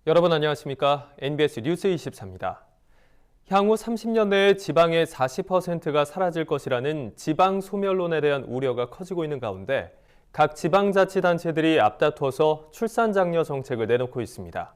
여러분 안녕하십니까? NBS 뉴스 24입니다. 향후 30년 내에 지방의 40%가 사라질 것이라는 지방 소멸론에 대한 우려가 커지고 있는 가운데 각 지방자치단체들이 앞다퉈서 출산장려 정책을 내놓고 있습니다.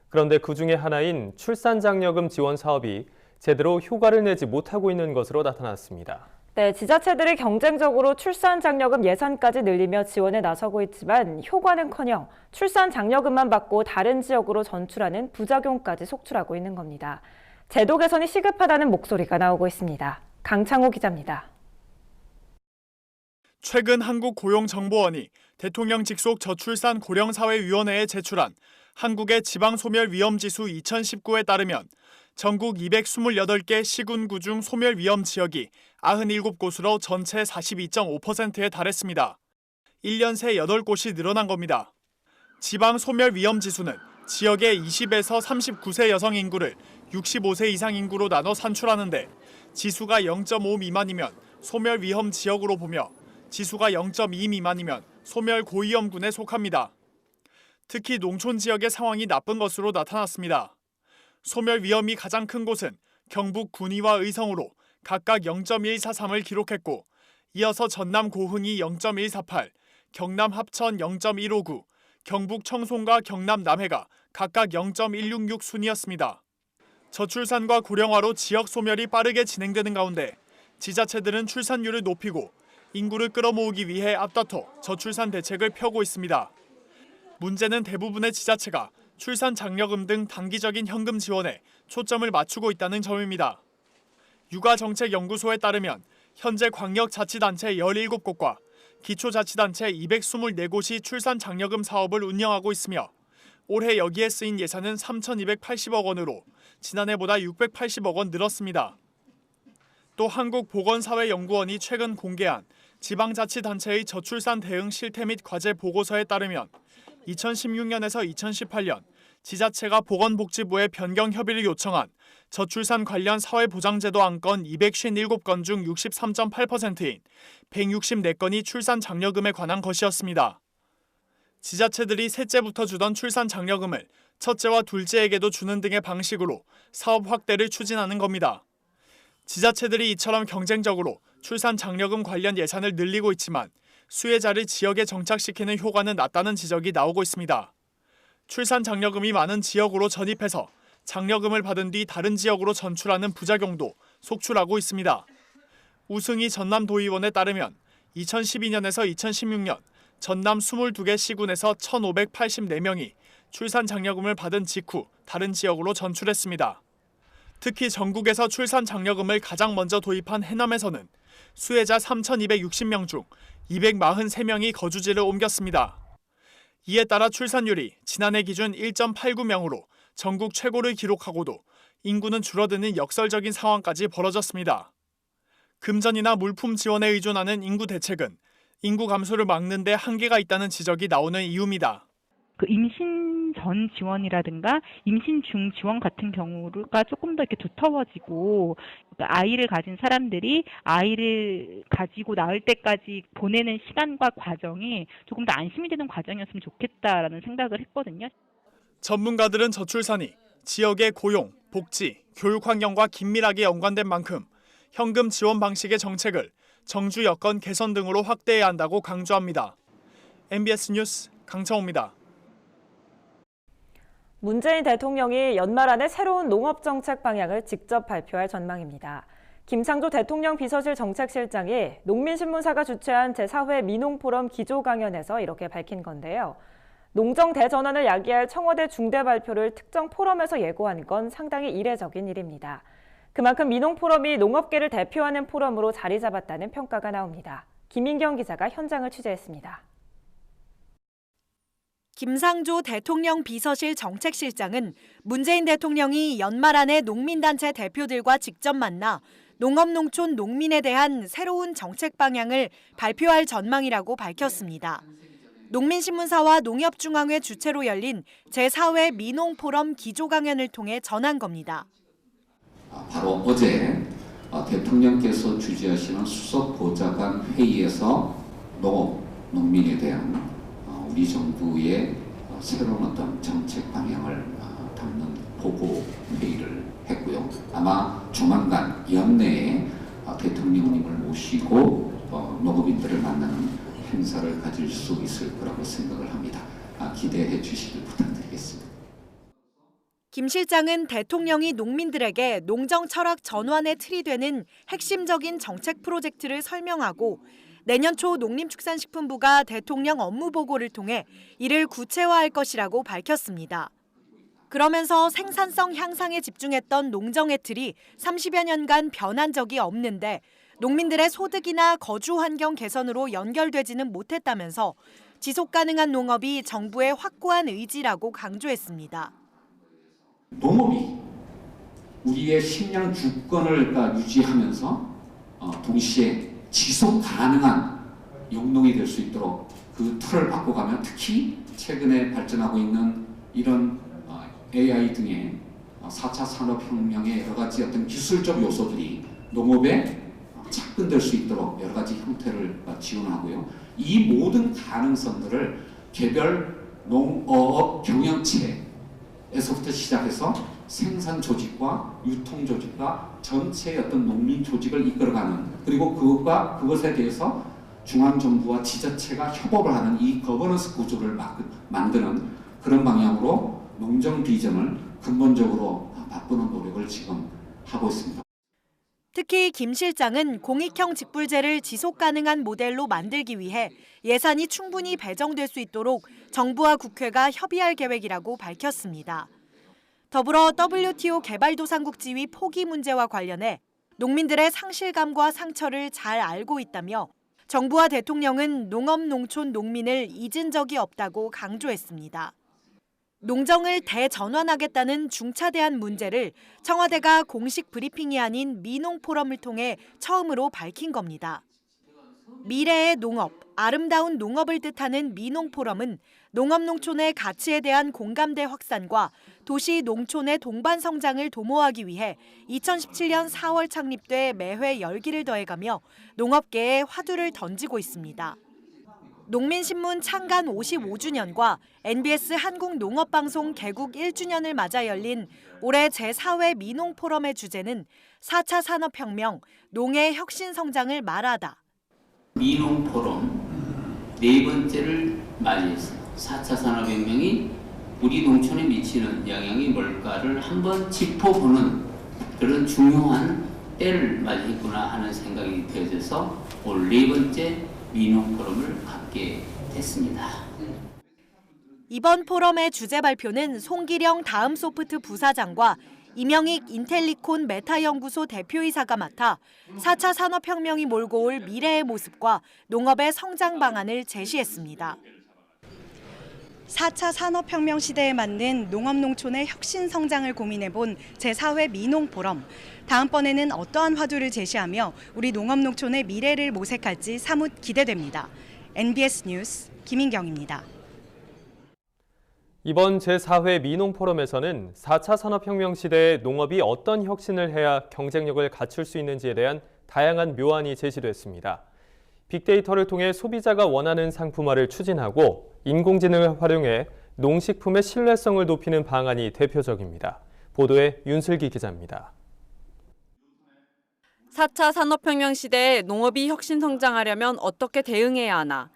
그런데 그중에 하나인 출산장려금 지원 사업이 제대로 효과를 내지 못하고 있는 것으로 나타났습니다. 네, 지자체들이 경쟁적으로 출산장려금 예산까지 늘리며 지원에 나서고 있지만 효과는커녕 출산장려금만 받고 다른 지역으로 전출하는 부작용까지 속출하고 있는 겁니다. 제도 개선이 시급하다는 목소리가 나오고 있습니다. 강창호 기자입니다. 최근 한국고용정보원이 대통령 직속 저출산 고령사회위원회에 제출한 한국의 지방소멸위험지수 2019에 따르면 전국 228개 시군구 중 소멸위험 지역이 97곳으로 전체 42.5%에 달했습니다. 1년 새 8곳이 늘어난 겁니다. 지방 소멸위험 지수는 지역의 20에서 39세 여성 인구를 65세 이상 인구로 나눠 산출하는데 지수가 0.5 미만이면 소멸위험 지역으로 보며 지수가 0.2 미만이면 소멸 고위험군에 속합니다. 특히 농촌 지역의 상황이 나쁜 것으로 나타났습니다. 소멸 위험이 가장 큰 곳은 경북 군위와 의성으로 각각 0.143을 기록했고 이어서 전남 고흥이 0.148, 경남 합천 0.159, 경북 청송과 경남 남해가 각각 0.166 순이었습니다. 저출산과 고령화로 지역 소멸이 빠르게 진행되는 가운데 지자체들은 출산율을 높이고 인구를 끌어모으기 위해 앞다퉈 저출산 대책을 펴고 있습니다. 문제는 대부분의 지자체가 출산장려금 등 단기적인 현금 지원에 초점을 맞추고 있다는 점입니다. 육아정책연구소에 따르면 현재 광역자치단체 17곳과 기초자치단체 224곳이 출산장려금 사업을 운영하고 있으며 올해 여기에 쓰인 예산은 3,280억 원으로 지난해보다 680억 원 늘었습니다. 또 한국보건사회연구원이 최근 공개한 지방자치단체의 저출산 대응 실태 및 과제 보고서에 따르면 2016년에서 2018년 지자체가 보건복지부에 변경 협의를 요청한 저출산 관련 사회보장제도 안건 257건 중 63.8%인 164건이 출산장려금에 관한 것이었습니다. 지자체들이 셋째부터 주던 출산장려금을 첫째와 둘째에게도 주는 등의 방식으로 사업 확대를 추진하는 겁니다. 지자체들이 이처럼 경쟁적으로 출산장려금 관련 예산을 늘리고 있지만 수혜자를 지역에 정착시키는 효과는 낮다는 지적이 나오고 있습니다. 출산장려금이 많은 지역으로 전입해서 장려금을 받은 뒤 다른 지역으로 전출하는 부작용도 속출하고 있습니다. 우승희 전남도의원에 따르면 2012년에서 2016년 전남 22개 시군에서 1,584명이 출산장려금을 받은 직후 다른 지역으로 전출했습니다. 특히 전국에서 출산장려금을 가장 먼저 도입한 해남에서는 수혜자 3,260명 중 243명이 거주지를 옮겼습니다. 이에 따라 출산율이 지난해 기준 1.89명으로 전국 최고를 기록하고도 인구는 줄어드는 역설적인 상황까지 벌어졌습니다. 금전이나 물품 지원에 의존하는 인구 대책은 인구 감소를 막는 데 한계가 있다는 지적이 나오는 이유입니다. 임신 전 지원이라든가 임신 중 지원 같은 경우가 조금 더 이렇게 두터워지고 아이를 가진 사람들이 아이를 가지고 낳을 때까지 보내는 시간과 과정이 조금 더 안심이 되는 과정이었으면 좋겠다라는 생각을 했거든요. 전문가들은 저출산이 지역의 고용, 복지, 교육 환경과 긴밀하게 연관된 만큼 현금 지원 방식의 정책을 정주 여건 개선 등으로 확대해야 한다고 강조합니다. MBS 뉴스 강창호입니다. 문재인 대통령이 연말 안에 새로운 농업정책 방향을 직접 발표할 전망입니다. 김상조 대통령 비서실 정책실장이 농민신문사가 주최한 제4회 민농포럼 기조강연에서 이렇게 밝힌 건데요. 농정 대전환을 야기할 청와대 중대 발표를 특정 포럼에서 예고한 건 상당히 이례적인 일입니다. 그만큼 민농포럼이 농업계를 대표하는 포럼으로 자리 잡았다는 평가가 나옵니다. 김인경 기자가 현장을 취재했습니다. 김상조 대통령 비서실 정책실장은 문재인 대통령이 연말 안에 농민단체 대표들과 직접 만나 농업농촌 농민에 대한 새로운 정책 방향을 발표할 전망이라고 밝혔습니다. 농민신문사와 농협중앙회 주최로 열린 제4회 민농포럼 기조강연을 통해 전한 겁니다. 바로 어제 대통령께서 주재하시는 수석보좌관 회의에서 농업, 농민에 대한 우리 정부의 새로운 어떤 정책 방향을 담는 보고 회의를 했고요. 아마 조만간 연내에 대통령님을 모시고 농업인들을 만나는 행사를 가질 수 있을 거라고 생각을 합니다. 기대해 주시길 부탁드리겠습니다. 김 실장은 대통령이 농민들에게 농정 철학 전환의 틀이 되는 핵심적인 정책 프로젝트를 설명하고 내년 초 농림축산식품부가 대통령 업무 보고를 통해 이를 구체화할 것이라고 밝혔습니다. 그러면서 생산성 향상에 집중했던 농정의 틀이 30여 년간 변한 적이 없는데 농민들의 소득이나 거주 환경 개선으로 연결되지는 못했다면서 지속 가능한 농업이 정부의 확고한 의지라고 강조했습니다. 농업이 우리의 식량 주권을 유지하면서 동시에 지속 가능한 용농이 될 수 있도록 그 틀을 바꿔가면 특히 최근에 발전하고 있는 이런 AI 등의 4차 산업혁명의 여러 가지 어떤 기술적 요소들이 농업에 접근될 수 있도록 여러 가지 형태를 지원하고요. 이 모든 가능성들을 개별 농업 경영체에서부터 시작해서 생산 조직과 유통 조직과 전체의 어떤 농민 조직을 이끌어가는 그리고 그것에 대해서 중앙정부와 지자체가 협업을 하는 이 거버넌스 구조를 만드는 그런 방향으로 농정 비전을 근본적으로 바꾸는 노력을 지금 하고 있습니다. 특히 김 실장은 공익형 직불제를 지속 가능한 모델로 만들기 위해 예산이 충분히 배정될 수 있도록 정부와 국회가 협의할 계획이라고 밝혔습니다. 더불어 WTO 개발도상국 지위 포기 문제와 관련해 농민들의 상실감과 상처를 잘 알고 있다며 정부와 대통령은 농업, 농촌, 농민을 잊은 적이 없다고 강조했습니다. 농정을 대전환하겠다는 중차대한 문제를 청와대가 공식 브리핑이 아닌 민농포럼을 통해 처음으로 밝힌 겁니다. 미래의 농업, 아름다운 농업을 뜻하는 민농포럼은 농업 농촌의 가치에 대한 공감대 확산과 도시 농촌의 동반 성장을 도모하기 위해 2017년 4월 창립돼 매회 열기를 더해가며 농업계에 화두를 던지고 있습니다. 농민신문 창간 55주년과 NBS 한국농업방송 개국 1주년을 맞아 열린 올해 제4회 민농포럼의 주제는 4차 산업혁명, 농의 혁신성장을 말하다. 민농포럼 네 번째를 맞이했어요. 4차 산업혁명이 우리 농촌에 미치는 영향이 뭘까를 한번 짚어보는 그런 중요한 때를 맞이했구나 하는 생각이 되어져서 올 네 번째 민농포럼을 갖게 됐습니다. 이번 포럼의 주제 발표는 송기령 다음소프트 부사장과 이명익 인텔리콘 메타연구소 대표이사가 맡아 4차 산업혁명이 몰고 올 미래의 모습과 농업의 성장 방안을 제시했습니다. 4차 산업혁명 시대에 맞는 농업 농촌의 혁신 성장을 고민해본 제4회 민농포럼. 다음번에는 어떠한 화두를 제시하며 우리 농업 농촌의 미래를 모색할지 사뭇 기대됩니다. NBS 뉴스 김인경입니다. 이번 제4회 민농포럼에서는 4차 산업혁명 시대에 농업이 어떤 혁신을 해야 경쟁력을 갖출 수 있는지에 대한 다양한 묘안이 제시됐습니다. 빅데이터를 통해 소비자가 원하는 상품화를 추진하고 인공지능을 활용해 농식품의 신뢰성을 높이는 방안이 대표적입니다. 보도에 윤슬기 기자입니다. 4차 산업혁명 시대에 농업이 혁신 성장하려면 어떻게 대응해야 하나?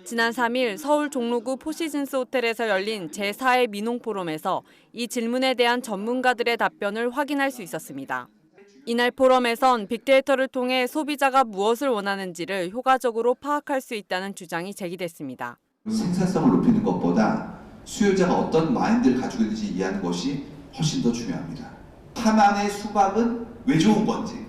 지난 3일 서울 종로구 포시즌스 호텔에서 열린 제4회 민농포럼에서 이 질문에 대한 전문가들의 답변을 확인할 수 있었습니다. 이날 포럼에선 빅데이터를 통해 소비자가 무엇을 원하는지를 효과적으로 파악할 수 있다는 주장이 제기됐습니다. 생산성을 높이는 것보다 수요자가 어떤 마인드를 가지고 있는지 이해하는 것이 훨씬 더 중요합니다. 하만의 수박은 왜 좋은 건지,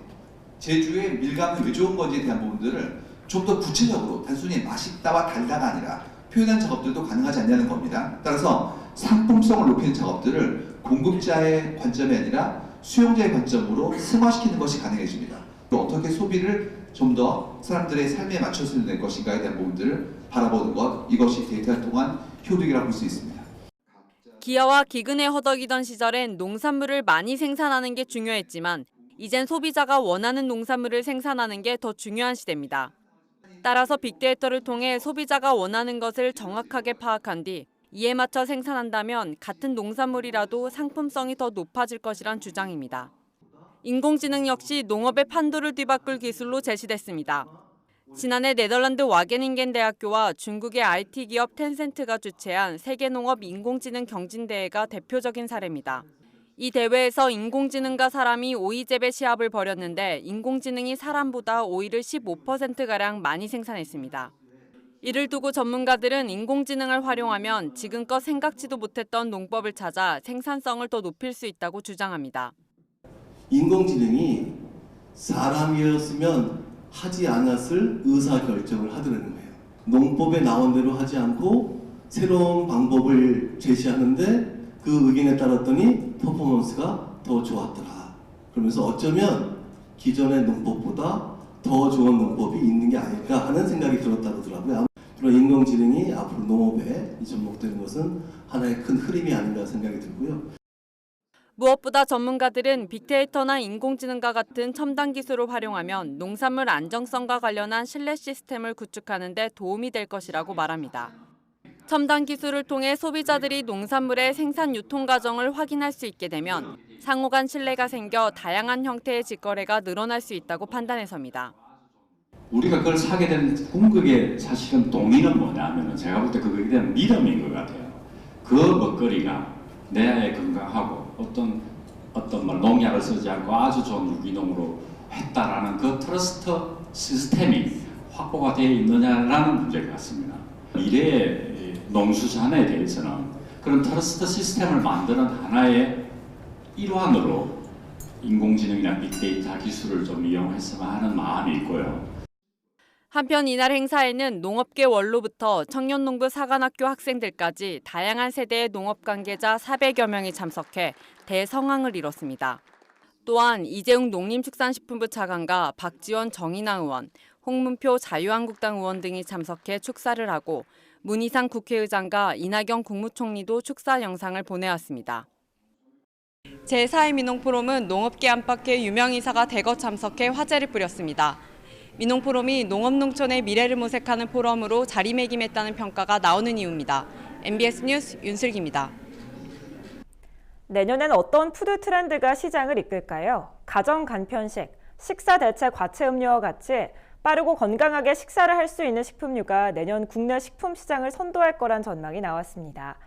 제주의 밀감은 왜 좋은 건지에 대한 부분들을 좀 더 구체적으로 단순히 맛있다와 달다가 아니라 표현한 작업들도 가능하지 않냐는 겁니다. 따라서 상품성을 높이는 작업들을 공급자의 관점이 아니라 수용자의 관점으로 승화시키는 것이 가능해집니다. 또 어떻게 소비를 좀 더 사람들의 삶에 맞춰서 낼 것인가에 대한 부분들을 바라보는 것, 이것이 데이터를 통한 효력이라고 볼 수 있습니다. 기아와 기근에 허덕이던 시절엔 농산물을 많이 생산하는 게 중요했지만 이젠 소비자가 원하는 농산물을 생산하는 게 더 중요한 시대입니다. 따라서 빅데이터를 통해 소비자가 원하는 것을 정확하게 파악한 뒤 이에 맞춰 생산한다면 같은 농산물이라도 상품성이 더 높아질 것이란 주장입니다. 인공지능 역시 농업의 판도를 뒤바꿀 기술로 제시됐습니다. 지난해 네덜란드 와게닝겐 대학교와 중국의 IT 기업 텐센트가 주최한 세계농업 인공지능 경진대회가 대표적인 사례입니다. 이 대회에서 인공지능과 사람이 오이 재배 시합을 벌였는데 인공지능이 사람보다 오이를 15%가량 많이 생산했습니다. 이를 두고 전문가들은 인공지능을 활용하면 지금껏 생각지도 못했던 농법을 찾아 생산성을 더 높일 수 있다고 주장합니다. 인공지능이 사람이었으면 하지 않았을 의사결정을 하더라는 거예요. 농법에 나온 대로 하지 않고 새로운 방법을 제시하는데 그 의견에 따랐더니 퍼포먼스가 더 좋았더라. 그러면서 어쩌면 기존의 농법보다 더 좋은 농법이 있는 게 아닐까 하는 생각이 들었다고 하더라고요. 그런 인공지능이 앞으로 농업에 접목되는 것은 하나의 큰 흐름이 아닌가 생각이 들고요. 무엇보다 전문가들은 빅데이터나 인공지능과 같은 첨단 기술을 활용하면 농산물 안정성과 관련한 신뢰 시스템을 구축하는 데 도움이 될 것이라고 말합니다. 첨단 기술을 통해 소비자들이 농산물의 생산 유통 과정을 확인할 수 있게 되면 상호 간 신뢰가 생겨 다양한 형태의 직거래가 늘어날 수 있다고 판단해서입니다. 우리가 그걸 사게 된 궁극의 사실은 동의는 뭐냐면 제가 볼 때 그거에 대한 믿음인 것 같아요. 그 먹거리가 내 건강하고 어떤 농약을 쓰지 않고 아주 좋은 유기농으로 했다라는 그 트러스트 시스템이 확보가 되어 있느냐라는 문제 같습니다. 미래의 농수산에 대해서는 그런 트러스트 시스템을 만드는 하나의 일환으로 인공지능이나 빅데이터 기술을 좀 이용했으면 하는 마음이 있고요. 한편 이날 행사에는 농업계 원로부터 청년농부 사관학교 학생들까지 다양한 세대의 농업 관계자 400여 명이 참석해 대성황을 이뤘습니다. 또한 이재용 농림축산식품부 차관과 박지원 정의당 의원, 홍문표 자유한국당 의원 등이 참석해 축사를 하고 문희상 국회의장과 이낙연 국무총리도 축사 영상을 보내왔습니다. 제4회 민농포럼은 농업계 안팎의 유명인사가 대거 참석해 화제를 뿌렸습니다. 민농포럼이 농업농촌의 미래를 모색하는 포럼으로 자리매김했다는 평가가 나오는 이유입니다. MBS 뉴스 윤슬기입니다. 내년엔 어떤 푸드 트렌드가 시장을 이끌까요? 가정 간편식, 식사 대체 과체 음료와 같이 빠르고 건강하게 식사를 할 수 있는 식품류가 내년 국내 식품 시장을 선도할 거란 전망이 나왔습니다.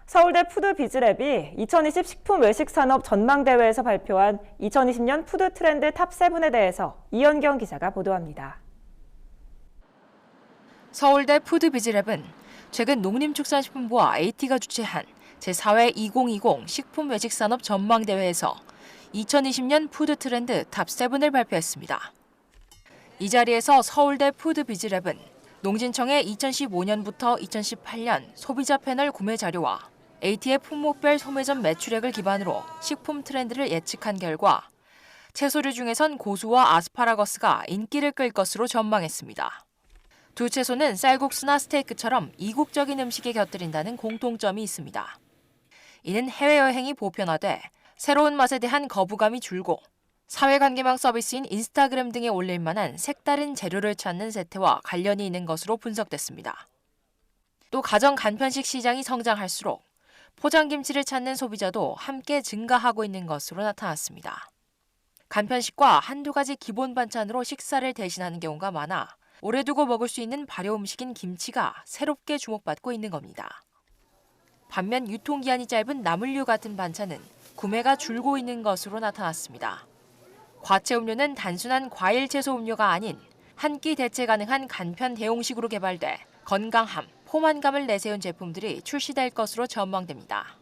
서울대 푸드비즈랩이 2020 식품 외식 산업 전망대회에서 발표한 2020년 푸드 트렌드 탑7에 대해서 이현경 기자가 보도합니다. 서울대 푸드비즈랩은 최근 농림축산식품부와 AT가 주최한 제4회 2020 식품 외식 산업 전망대회에서 2020년 푸드 트렌드 탑7을 발표했습니다. 이 자리에서 서울대 푸드비즈랩은 농진청의 2015년부터 2018년 소비자 패널 구매 자료와 AT의 품목별 소매점 매출액을 기반으로 식품 트렌드를 예측한 결과 채소류 중에선 고수와 아스파라거스가 인기를 끌 것으로 전망했습니다. 두 채소는 쌀국수나 스테이크처럼 이국적인 음식에 곁들인다는 공통점이 있습니다. 이는 해외여행이 보편화돼 새로운 맛에 대한 거부감이 줄고 사회관계망 서비스인 인스타그램 등에 올릴 만한 색다른 재료를 찾는 세태와 관련이 있는 것으로 분석됐습니다. 또 가정 간편식 시장이 성장할수록 포장김치를 찾는 소비자도 함께 증가하고 있는 것으로 나타났습니다. 간편식과 한두 가지 기본 반찬으로 식사를 대신하는 경우가 많아 오래 두고 먹을 수 있는 발효 음식인 김치가 새롭게 주목받고 있는 겁니다. 반면 유통기한이 짧은 나물류 같은 반찬은 구매가 줄고 있는 것으로 나타났습니다. 과체 음료는 단순한 과일 채소 음료가 아닌 한 끼 대체 가능한 간편 대용식으로 개발돼 건강함, 포만감을 내세운 제품들이 출시될 것으로 전망됩니다.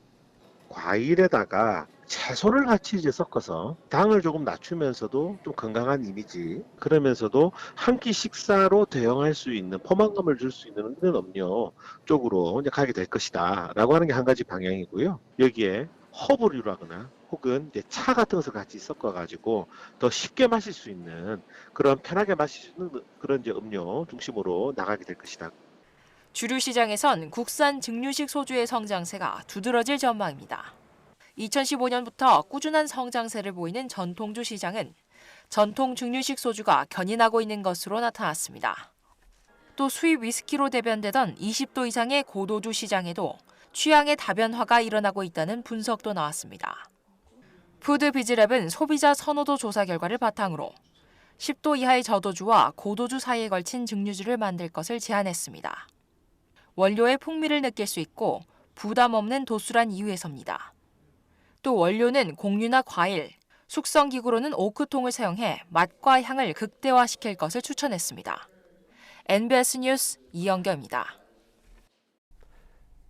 과일에다가 채소를 같이 이제 섞어서 당을 조금 낮추면서도 좀 건강한 이미지, 그러면서도 한 끼 식사로 대용할 수 있는 포만감을 줄 수 있는 그런 음료 쪽으로 이제 가게 될 것이다라고 하는 게 한 가지 방향이고요. 여기에 허브류라거나 혹은 이제 차 같은 것을 같이 섞어가지고 더 쉽게 마실 수 있는 그런 편하게 마실 수 있는 그런 이제 음료 중심으로 나가게 될 것이다. 주류 시장에선 국산 증류식 소주의 성장세가 두드러질 전망입니다. 2015년부터 꾸준한 성장세를 보이는 전통주 시장은 전통 증류식 소주가 견인하고 있는 것으로 나타났습니다. 또 수입 위스키로 대변되던 20도 이상의 고도주 시장에도 취향의 다변화가 일어나고 있다는 분석도 나왔습니다. 푸드비즈랩은 소비자 선호도 조사 결과를 바탕으로 10도 이하의 저도주와 고도주 사이에 걸친 증류주를 만들 것을 제안했습니다. 원료의 풍미를 느낄 수 있고 부담 없는 도수란 이유에서입니다. 또 원료는 곡류나 과일, 숙성기구로는 오크통을 사용해 맛과 향을 극대화시킬 것을 추천했습니다. NBS 뉴스 이영경입니다.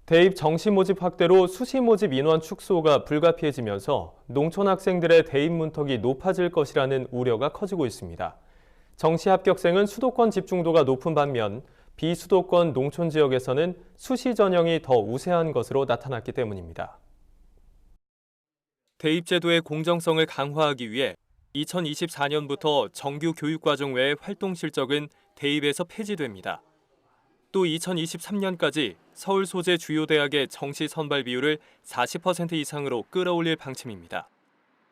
대입 정시 모집 확대로 수시 모집 인원 축소가 불가피해지면서 농촌 학생들의 대입 문턱이 높아질 것이라는 우려가 커지고 있습니다. 정시 합격생은 수도권 집중도가 높은 반면 비수도권 농촌 지역에서는 수시 전형이 더 우세한 것으로 나타났기 때문입니다. 대입 제도의 공정성을 강화하기 위해 2024년부터 정규 교육과정 외의 활동 실적은 대입에서 폐지됩니다. 또 2023년까지 서울 소재 주요 대학의 정시 선발 비율을 40% 이상으로 끌어올릴 방침입니다.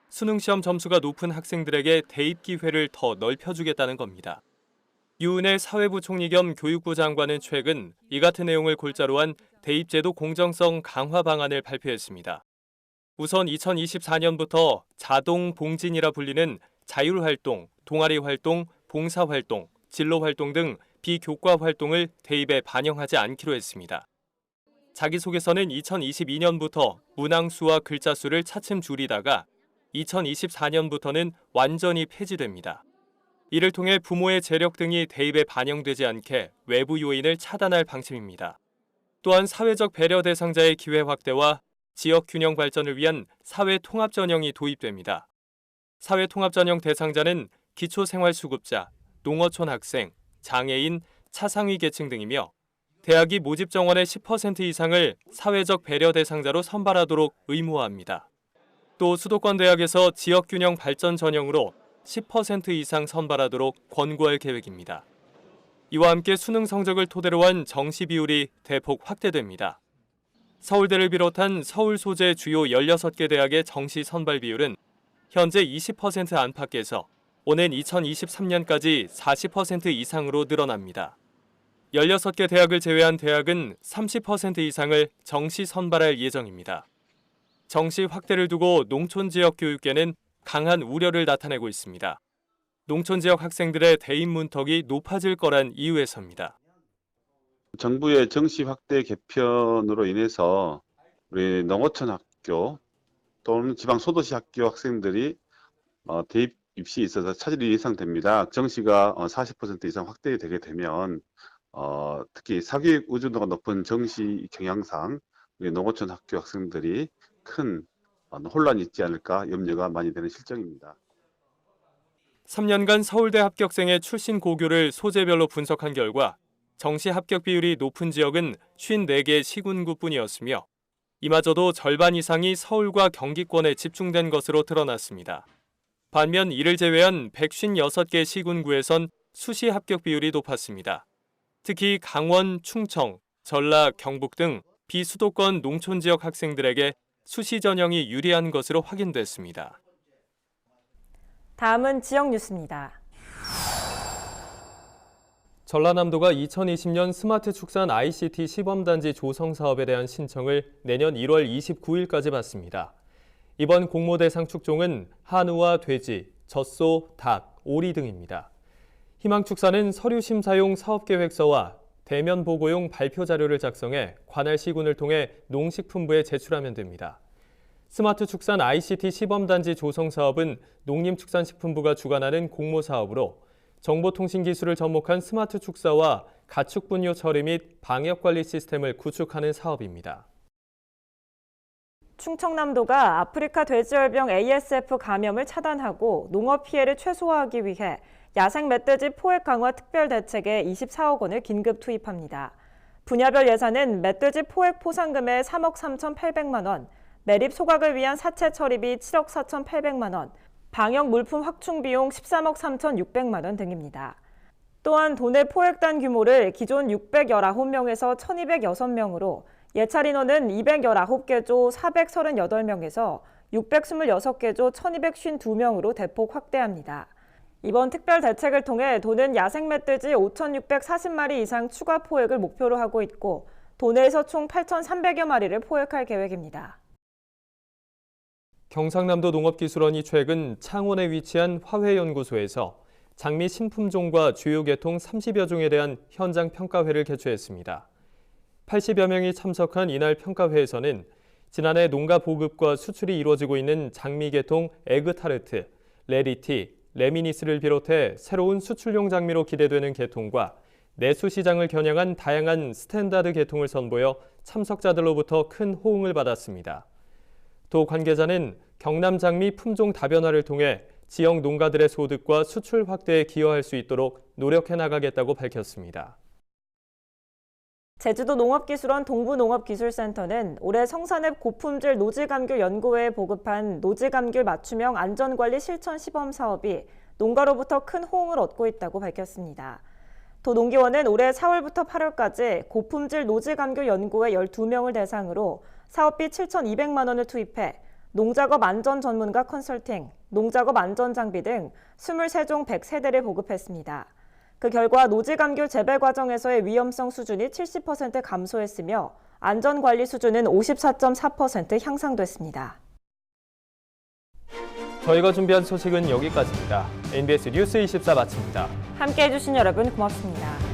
수능 시험 점수가 높은 학생들에게 대입 기회를 더 넓혀주겠다는 겁니다. 유은혜 사회부총리 겸 교육부 장관은 최근 이 같은 내용을 골자로 한 대입제도 공정성 강화 방안을 발표했습니다. 우선 2024년부터 자동 봉진이라 불리는 자율활동, 동아리활동, 봉사활동, 진로활동 등 비교과 활동을 대입에 반영하지 않기로 했습니다. 자기소개서는 2022년부터 문항수와 글자수를 차츰 줄이다가 2024년부터는 완전히 폐지됩니다. 이를 통해 부모의 재력 등이 대입에 반영되지 않게 외부 요인을 차단할 방침입니다. 또한 사회적 배려 대상자의 기회 확대와 지역 균형 발전을 위한 사회통합 전형이 도입됩니다. 사회통합 전형 대상자는 기초생활수급자, 농어촌 학생, 장애인, 차상위 계층 등이며 대학이 모집 정원의 10% 이상을 사회적 배려 대상자로 선발하도록 의무화합니다. 또 수도권 대학에서 지역 균형 발전 전형으로 10% 이상 선발하도록 권고할 계획입니다. 이와 함께 수능 성적을 토대로 한 정시 비율이 대폭 확대됩니다. 서울대를 비롯한 서울 소재 주요 16개 대학의 정시 선발 비율은 현재 20% 안팎에서 오는 2023년까지 40% 이상으로 늘어납니다. 16개 대학을 제외한 대학은 30% 이상을 정시 선발할 예정입니다. 정시 확대를 두고 농촌 지역 교육계는 강한 우려를 나타내고 있습니다. 농촌 지역 학생들의 대입 문턱이 높아질 거란 이유에서입니다. 정부의 정시 확대 개편으로 인해서 우리 농어촌 학교 또는 지방 소도시 학교 학생들이 대입 입시에 있어서 차질이 예상됩니다. 정시가 40% 이상 확대되게 되면 특히 사교육 의존도가 높은 정시 경향상 우리 농어촌 학교 학생들이 큰 혼란이 있지 않을까 염려가 많이 되는 실정입니다. 3년간 서울대 합격생의 출신 고교를 소재별로 분석한 결과 정시 합격 비율이 높은 지역은 54개 시군구뿐이었으며 이마저도 절반 이상이 서울과 경기권에 집중된 것으로 드러났습니다. 반면 이를 제외한 156개 시군구에선 수시 합격 비율이 높았습니다. 특히 강원, 충청, 전라, 경북 등 비수도권 농촌 지역 학생들에게 수시 전형이 유리한 것으로 확인됐습니다. 다음은 지역 뉴스입니다. 전라남도가 2020년 스마트 축산 ICT 시범단지 조성 사업에 대한 신청을 내년 1월 29일까지 받습니다. 이번 공모 대상 축종은 한우와 돼지, 젖소, 닭, 오리 등입니다. 희망축산은 서류 심사용 사업계획서와 대면 보고용 발표 자료를 작성해 관할 시군을 통해 농식품부에 제출하면 됩니다. 스마트 축산 ICT 시범단지 조성 사업은 농림축산식품부가 주관하는 공모 사업으로 정보통신기술을 접목한 스마트 축사와 가축 분뇨 처리 및 방역관리 시스템을 구축하는 사업입니다. 충청남도가 아프리카 돼지열병 ASF 감염을 차단하고 농업 피해를 최소화하기 위해 야생 멧돼지 포획 강화 특별대책에 24억 원을 긴급 투입합니다. 분야별 예산은 멧돼지 포획 포상금에 3억 3,800만 원, 매립 소각을 위한 사체 처리비 7억 4,800만 원, 방역 물품 확충 비용 13억 3,600만 원 등입니다. 또한 도내 포획단 규모를 기존 619명에서 1,206명으로 예찰 인원은 219개조 438명에서 626개조 1,252명으로 대폭 확대합니다. 이번 특별 대책을 통해 도는 야생 멧돼지 5,640마리 이상 추가 포획을 목표로 하고 있고 도내에서 총 8,300여 마리를 포획할 계획입니다. 경상남도 농업기술원이 최근 창원에 위치한 화훼연구소에서 장미 신품종과 주요 계통 30여 종에 대한 현장 평가회를 개최했습니다. 80여 명이 참석한 이날 평가회에서는 지난해 농가 보급과 수출이 이루어지고 있는 장미 계통 에그타르트, 레리티, 레미니스를 비롯해 새로운 수출용 장미로 기대되는 계통과 내수 시장을 겨냥한 다양한 스탠다드 계통을 선보여 참석자들로부터 큰 호응을 받았습니다. 또 관계자는 경남 장미 품종 다변화를 통해 지역 농가들의 소득과 수출 확대에 기여할 수 있도록 노력해 나가겠다고 밝혔습니다. 제주도 농업기술원 동부농업기술센터는 올해 성산읍 고품질 노지감귤 연구회에 보급한 노지감귤 맞춤형 안전관리 실천 시범 사업이 농가로부터 큰 호응을 얻고 있다고 밝혔습니다. 도농기원은 올해 4월부터 8월까지 고품질 노지감귤 연구회 12명을 대상으로 사업비 7,200만 원을 투입해 농작업 안전 전문가 컨설팅, 농작업 안전 장비 등 23종 100세대를 보급했습니다. 그 결과 노지감귤 재배 과정에서의 위험성 수준이 70% 감소했으며 안전관리 수준은 54.4% 향상됐습니다. 저희가 준비한 소식은 여기까지입니다. NBS 뉴스 24 마칩니다. 함께해 주신 여러분 고맙습니다.